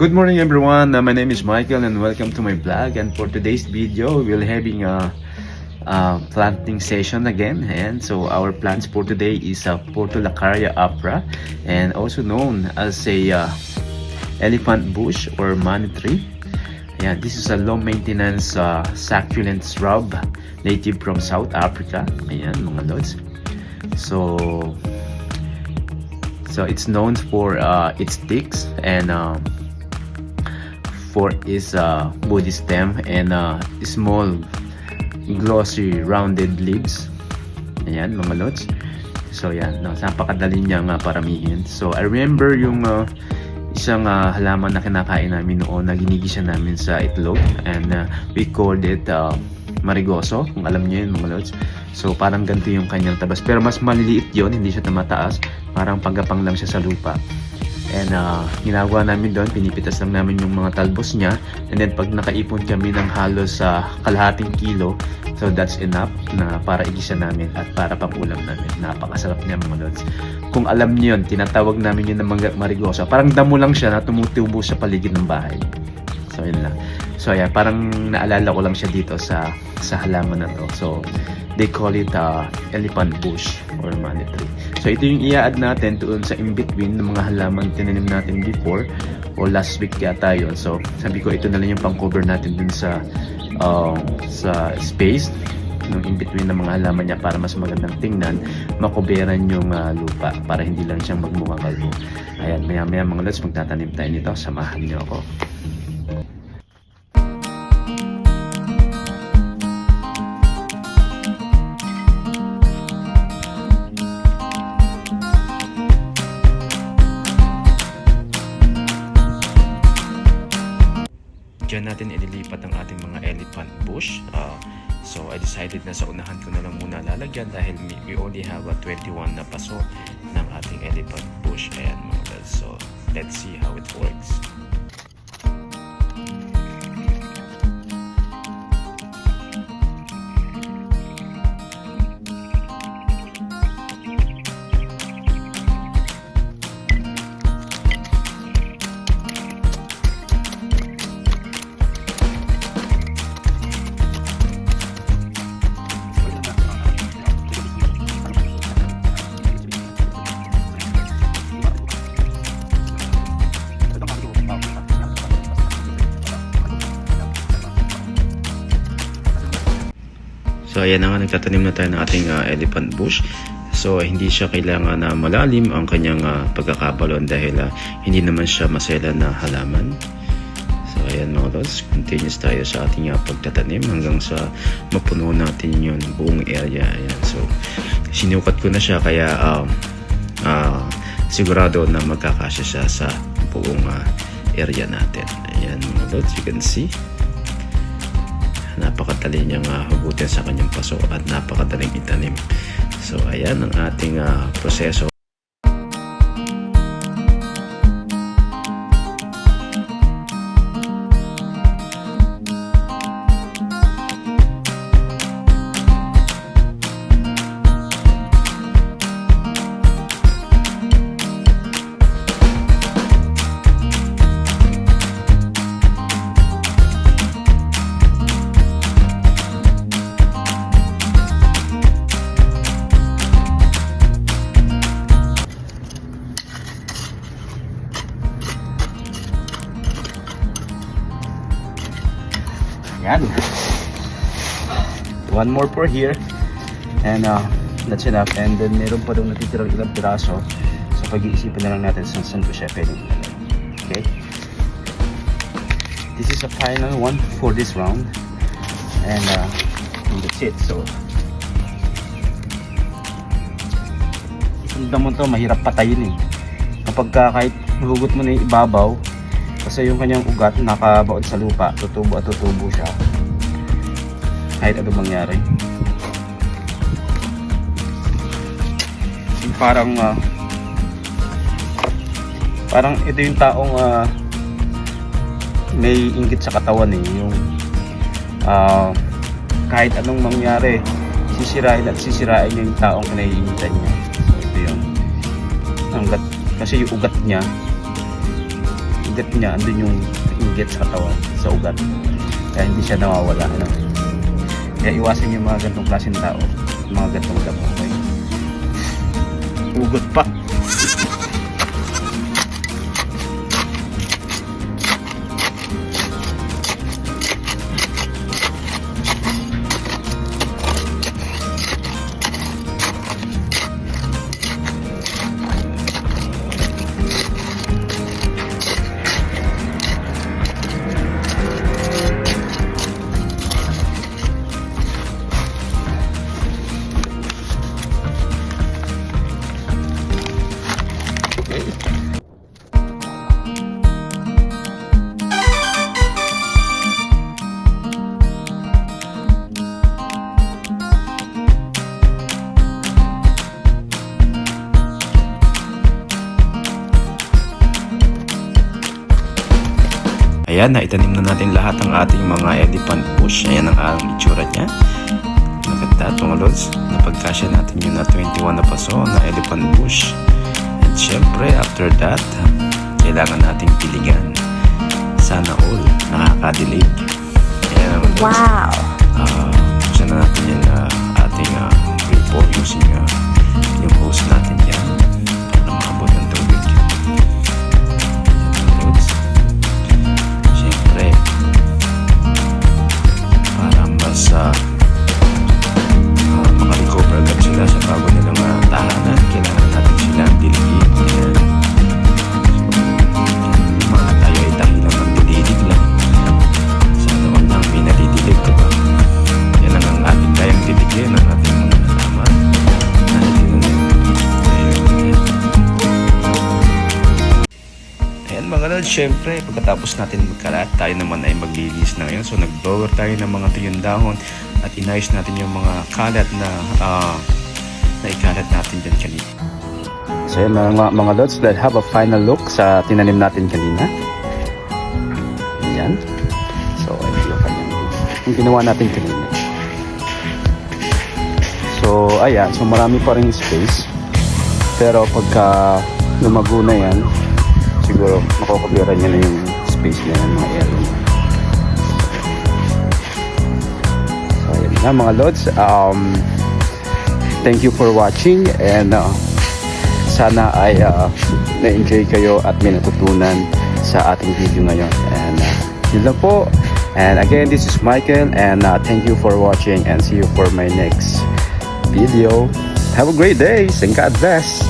Good morning everyone, my name is Michael and welcome to my vlog. And for today's video, we're having a planting session again. And so our plants for today is Portulacaria âpra, and also known as a elephant bush or money tree. Yeah, this is a low maintenance succulent shrub native from South Africa. Ayan mga lods. So it's known for its sticks and for its woody stem and small glossy rounded leaves. Ayan mga lods. So yan, napakadali niyang paramihin. So I remember yung isang halaman na kinakain namin noon na ginigisa namin sa itlog, and we called it marigoso, kung alam niyo yun mga lods. So parang ganito yung kanyang tabas, pero mas maliliit yon, hindi siya mataas, parang pagapang lang siya sa lupa. And ginagawa namin doon, pinipitas lang namin yung mga talbos niya, and then pag nakaipon kami ng halos kalahating kilo, so that's enough na para igisa namin at para pang-ulam namin. Napakasarap niya mga lods. Kung alam niyo yun, tinatawag namin yun ng marigosa. Parang damo lang siya na tumutubo sa paligid ng bahay. So yun lang. So ayan, parang naalala ko lang siya dito sa halaman na to. So they call it elephant bush or money tree. So ito yung i-add natin doon sa in-between ng mga halaman tinanim natin before o last week yata yun. So sabi ko ito na lang yung pang-cover natin dun sa space ng in-between ng mga halaman niya para mas magandang tingnan, makuberan yung lupa para hindi lang siyang magmukhang kalbo. Ayan, maya mga lods, magtatanim tayo nito. Samahan niyo ako. Diyan natin ililipat ang ating mga elephant bush. So I decided na sa unahan ko na lang muna lalagyan dahil we only have 21 na paso ng ating elephant bush. Ayan mga guys. So let's see how it works. So ayan na nga, nagtatanim na tayo ng ating elephant bush. So hindi siya kailangan na malalim ang kanyang pagkakabalon dahil hindi naman siya masela na halaman. So ayan mga lods, continuous tayo sa ating pagtatanim hanggang sa mapuno natin yung buong area. Ayan. So sinukat ko na siya kaya sigurado na magkakasya siya sa buong area natin. Ayan mga lods, you can see. Napakadali niyang hugutin sa kanyang paso at napakadaling itanim. So ayan ang ating proseso. Yan. One more for here. And that's enough. And then meron pa doon natitirang ilang piraso. So pag-iisipin na lang natin saan ko siya pwedeng ilagay. Okay? This is a final one for this round. And that's it. So yung damon to mahirap patayin eh. Kapag kahit hugot mo na yung ibabaw, kasi yung kanyang ugat nakabaon sa lupa, tutubo at tutubo siya kahit ano mangyari. Parang ito yung taong may inggit sa katawan eh, yung kahit anong mangyari sisirain niya yung taong kinaiinitan niya. So ito yung hanggat, kasi yung ugat niya ugat niya, andun yung inggit sa katawan, sa ugat. Kaya hindi siya nawawala. Ano? Kaya iwasan yung mga gantong klaseng tao, mga gantong damo. Okay? Ugot pa. Ayan, naitanim na natin lahat ng ating mga elephant bush. Ayan ang itsura niya. Maganda mga lods. Napagkasya natin yun na 21 na paso na elephant bush. At syempre, after that, kailangan nating piligan. Sana all nakakadilig. Ayan mga lods. Wow! Buksan na natin yan ating gripo using yung hose natin yan para makabot ng tubig. Makarecover agad sila sa bago nilang tahanan. Kailangan natin silang diligin. Ayan. So, mga tayo ay dahilan ng dididig lang. Sana wala nang pinadidilig, diba? Yan lang ang ating kayang didigin ang ating mga halaman. Ayan mga lods, syempre pagkatapos natin magkalat, tayo naman ay maglinis na ngayon. So nag-blower tayo ng mga tuyong dahon at inayos natin yung mga kalat na ikalat natin dyan kanina. So yun mga lods, let's have a final look sa tinanim natin kanina. Ayan. So yung ginawa natin kanina. So ayan, so marami pa rin space. Pero pagka lumago na yan, siguro makakabira niya na yung space niya ng mga area. So ayan na mga lods, thank you for watching and sana ay na-enjoy kayo at may natutunan sa ating video ngayon. And yun lang po. And again, this is Michael and thank you for watching and see you for my next video. Have a great day and God bless.